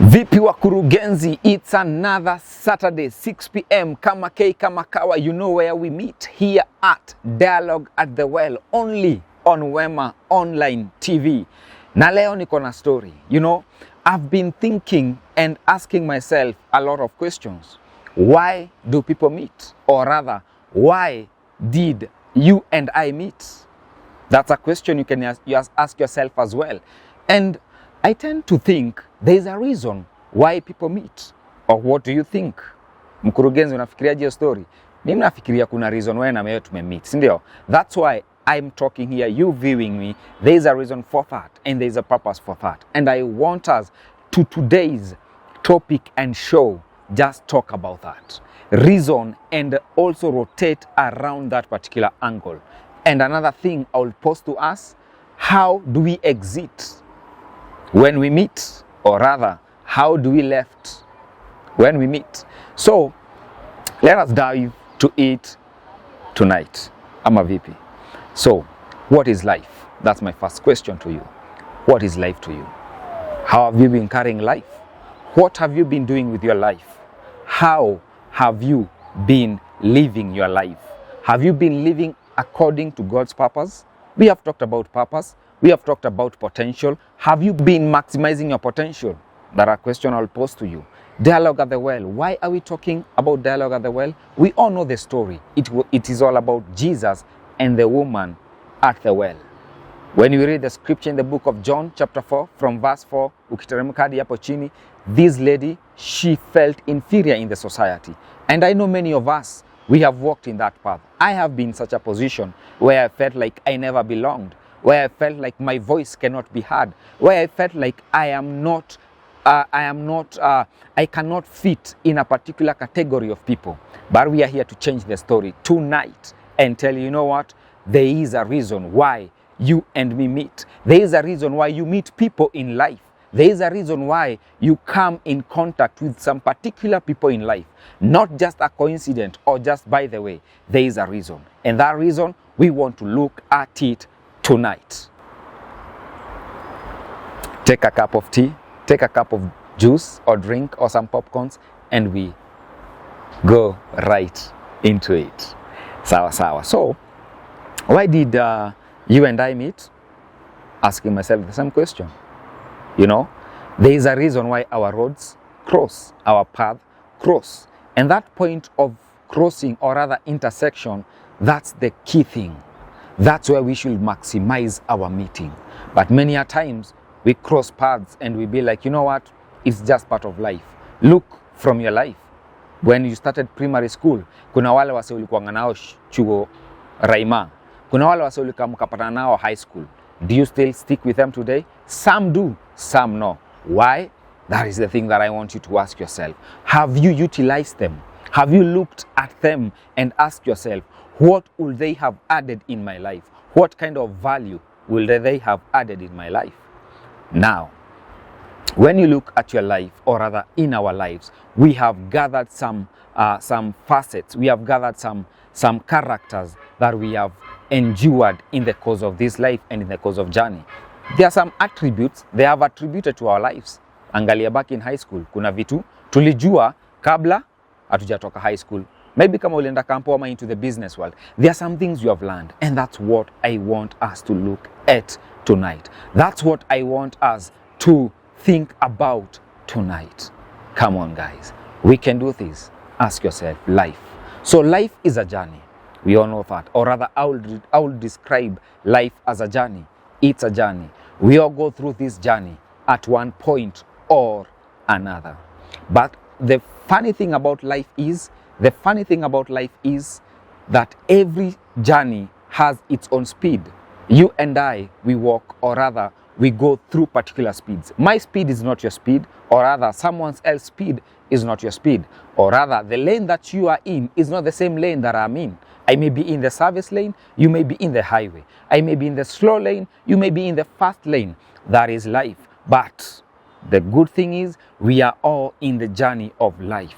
Vipi wakurugenzi, it's another Saturday 6 p.m. Kama K kama kawa, you know where we meet, here at Dialogue at the Well, only on Wema Online TV. Na leo niko na story. You know, I've been thinking and asking myself a lot of questions. Why do people meet? Or rather, why did you and I meet? That's a question you can ask yourself as well. And I tend to think there's a reason why people meet. Or what do you think? Mkurugenzi, unafikiriaje hiyo story? Mimi nafikiria kuna reason why na mimi tumemeet, si ndio? That's why I'm talking here, you viewing me. There's a reason for that and there's a purpose for that. And I want us to today's topic and show just talk about that. Reason and also rotate around that particular angle. And another thing I will pose to us, how do we exit when we meet, or rather, how do we left when we meet? So, let us dive to it tonight. Ama vipi? So, what is life? That's my first question to you. What is life to you? How have you been carrying life? What have you been doing with your life? How have you been living your life? Have you been living according to God's purpose? We have talked about purpose. We have talked about potential. Have you been maximizing your potential? That's a question I'll pose to you. Dialogue at the Well. Why are we talking about Dialogue at the Well? We all know the story. It is all about Jesus and the woman at the well. When you read the scripture in the book of John chapter 4 from verse 4, ukiteremka hadi hapo chini, this lady, she felt inferior in the society. And I know many of us, we have walked in that path. I have been in such a position where I felt like I never belonged, where I felt like my voice cannot be heard, where I felt like I cannot fit in a particular category of people. But we are here to change the story tonight and tell you, you know what? There is a reason why you and me meet. There is a reason why you meet people in life. There is a reason why you come in contact with some particular people in life. Not just a coincidence or just by the way. There is a reason. And that reason, we want to look at it tonight. Take a cup of tea, take a cup of juice or drink or some popcorns, and we go right into it. Sawa sawa. So, why did you and I meet? Asking myself the same question. You know, there is a reason why our roads cross, our path cross. And that point of crossing, or rather intersection, that's the key thing. That's where we should maximize our meeting. But many a times, we cross paths and we be like, you know what? It's just part of life. Look from your life. When you started primary school, kuna wale wase ulikuwa nao chuo Raima. Kuna wale wase ulikuwa mkapata nao high school. Do you still stick with them today? Some do, some no. Why? That is the thing that I want you to ask yourself. Have you utilized them? Have you looked at them and asked yourself, what will they have added in my life? What kind of value will they have added in my life? Now, when you look at your life, or rather in our lives, we have gathered some facets, we have gathered some characters that we have endured in the course of this life and in the course of journey. There are some attributes they have attributed to our lives. Angalia back in high school, kuna vitu tulijua kabla hatujatoka high school. Maybe kama ulienda kampo ama into the business world, there are some things you have learned, and that's what I want us to look at tonight. That's what I want us to think about tonight. Come on, guys. We can do this. Ask yourself, life. So life is a journey. We all know that. Or rather, I will describe life as a journey. It's a journey. We all go through this journey at one point or another. But the funny thing about life is that every journey has its own speed. You and I, we walk, or rather, we go through particular speeds. My speed is not your speed, or rather, someone else's speed is not your speed. Or rather, the lane that you are in is not the same lane that I'm in. I may be in the service lane, you may be in the highway. I may be in the slow lane, you may be in the fast lane. That is life. But the good thing is, we are all in the journey of life.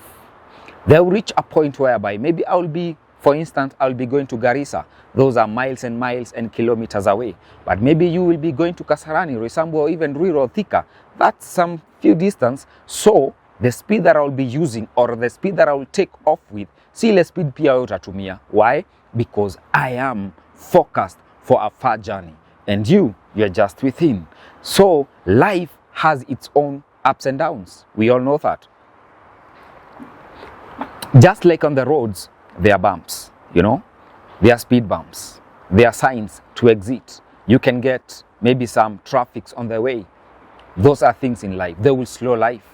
There will reach a point whereby maybe I will be For instance, I'll be going to Garissa. Those are miles and miles and kilometers away. But maybe you will be going to Kasarani, Roysambu, or even Ruiru, Thika. That's some few distance. So the speed that I'll be using, or the speed that I will take off with, sile speed pia utatumia. Why? Because I am focused for a far journey. And you're just within. So life has its own ups and downs. We all know that. Just like on the roads, there are bumps, you know, there are speed bumps, there are signs to exit. You can get maybe some traffics on the way. Those are things in life. They will slow life.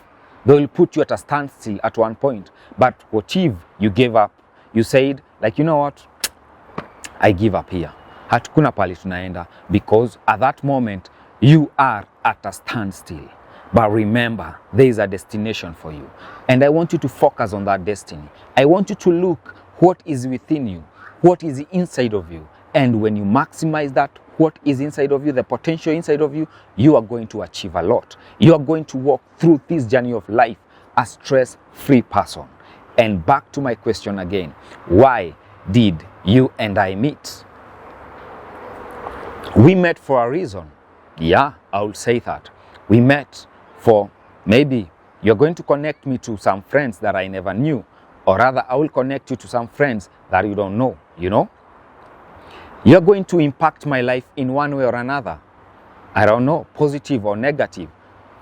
They will put you at a standstill at one point. But what if you gave up? You said, like, you know what? I give up here. Hatukuna pali tunaenda, because at that moment you are at a standstill. But remember, there is a destination for you. And I want you to focus on that destiny. I want you to look what is within you, what is inside of you. And when you maximize that, what is inside of you, the potential inside of you, you are going to achieve a lot. You are going to walk through this journey of life a stress-free person. And back to my question again, why did you and I meet? We met for a reason. Yeah, I will say that. We met for maybe you're going to connect me to some friends that I never knew, or rather I will connect you to some friends that you don't know, you know. You're going to impact my life in one way or another. I don't know, positive or negative.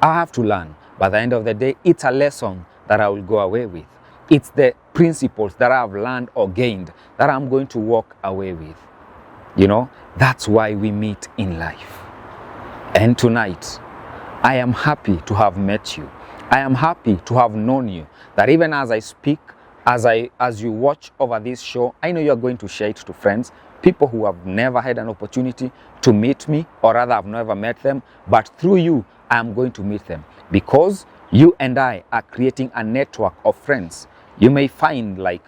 I have to learn. By the end of the day, it's a lesson that I will go away with. It's the principles that I've learned or gained that I'm going to walk away with. You know, that's why we meet in life. And tonight, I am happy to have met you. I am happy to have known you. That even as I speak, as you watch over this show, I know you're going to share it to friends, people who have never had an opportunity to meet me, or rather I've never met them, but through you, I am going to meet them. Because you and I are creating a network of friends. You may find like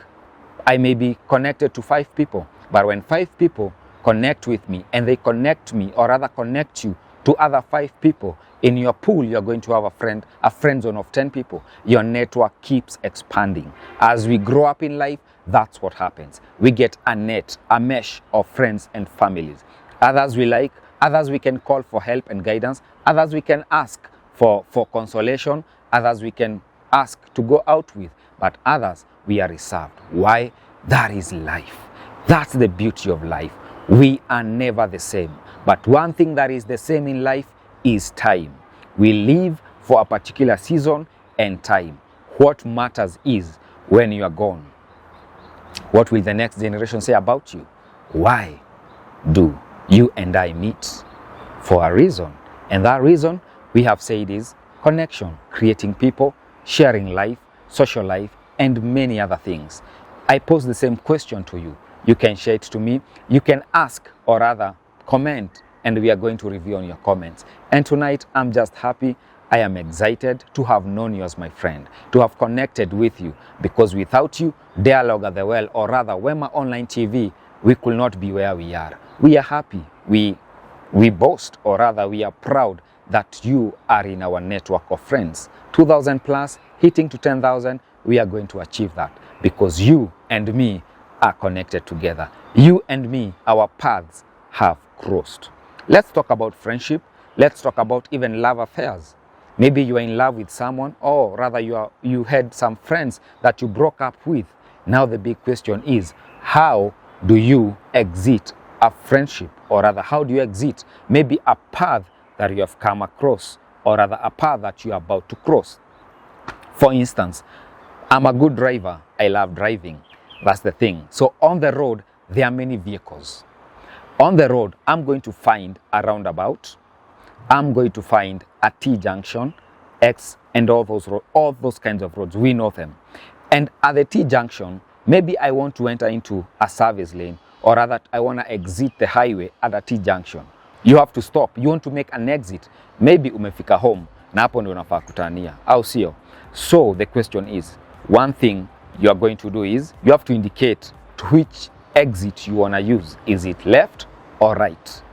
I may be connected to 5 people, but when 5 people connect with me and they connect me, or rather connect you to other 5 people, in your pool you're going to have a friend zone of 10 people. Your network keeps expanding. As we grow up in life, that's what happens. We get a mesh of friends and families. Others we like, others we can call for help and guidance, others we can ask for consolation, others we can ask to go out with, but others we are reserved. Why? That is life. That's the beauty of life. We are never the same. But one thing that is the same in life is time. We live for a particular season and time. What matters is when you are gone, what will the next generation say about you? Why do you and I meet? For a reason. And that reason we have said is connection, creating people, sharing life, social life, and many other things. I pose the same question to you. You can share it to me. You can ask, or rather comment, and we are going to review on your comments. And tonight, I'm just happy. I am excited to have known you as my friend, to have connected with you, because without you, Dialogue at the Well, or rather Wema Online TV, we could not be where we are. We are happy. We boast, or rather we are proud that you are in our network of friends. 2,000 plus, hitting to 10,000, we are going to achieve that because you and me are connected together. You and me, our paths have crossed. Let's talk about friendship. Let's talk about even love affairs. Maybe you are in love with someone, or rather you had some friends that you broke up with. Now the big question is, how do you exit a friendship, or rather how do you exit maybe a path that you have come across, or rather a path that you are about to cross? For instance, I'm a good driver. I love driving. That's the thing. So on the road, there are many vehicles. On the road, I'm going to find a roundabout. I'm going to find a T-junction, X, and all those kinds of roads. We know them. And at the T-junction, maybe I want to enter into a service lane, or rather I want to exit the highway at a T-junction. You have to stop. You want to make an exit. Maybe umefika home, na hapo ndio unafaa kutania, au sio? So the question is, one thing you are going to do is, you have to indicate to which exit you want to use. Is it left or right?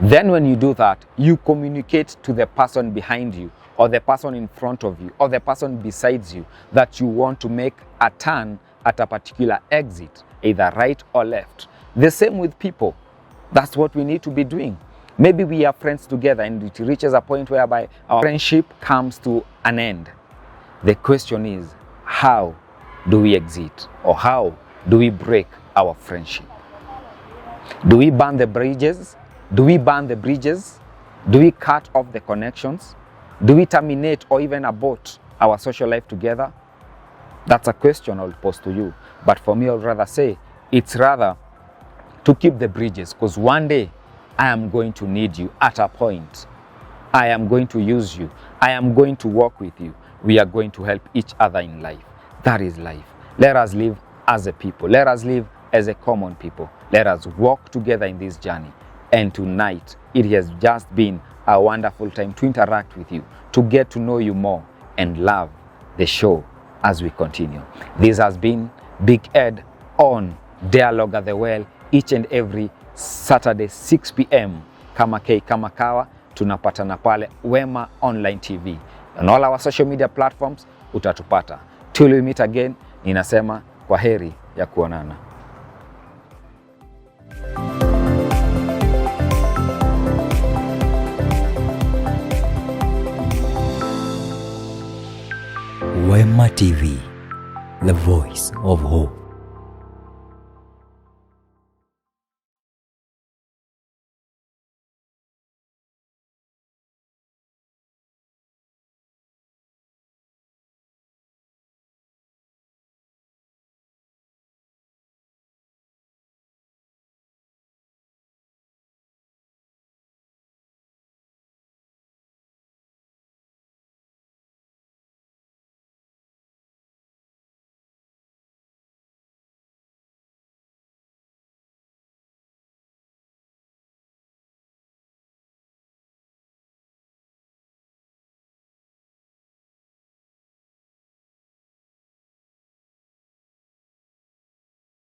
Then when you do that, you communicate to the person behind you, or the person in front of you, or the person besides you, that you want to make a turn at a particular exit. either right or left. The same with people. That's what we need to be doing. Maybe we are friends together and it reaches a point whereby our friendship comes to an end. The question is, how do we exit, or how do we break our friendship? Do we burn the bridges? Do we burn the bridges? Do we cut off the connections? Do we terminate or even abort our social life together? That's a question I'll pose to you. But for me, I'd rather say it's rather to keep the bridges, because one day I am going to need you at a point. I am going to use you. I am going to work with you. We are going to help each other in life. That is life. Let us live as a people. Let us live as a common people. Let us walk together in this journey. And tonight, it has just been a wonderful time to interact with you, to get to know you more and love the show as we continue. This has been Big Ed on Dialogue at the Well, each and every Saturday 6 p.m. Kama K Kama Kawa, tunapatana pale Wema Online TV. On all our social media platforms utatupata. Till we meet again, ninasema kwa heri ya kuonana. Wema TV, the voice of hope.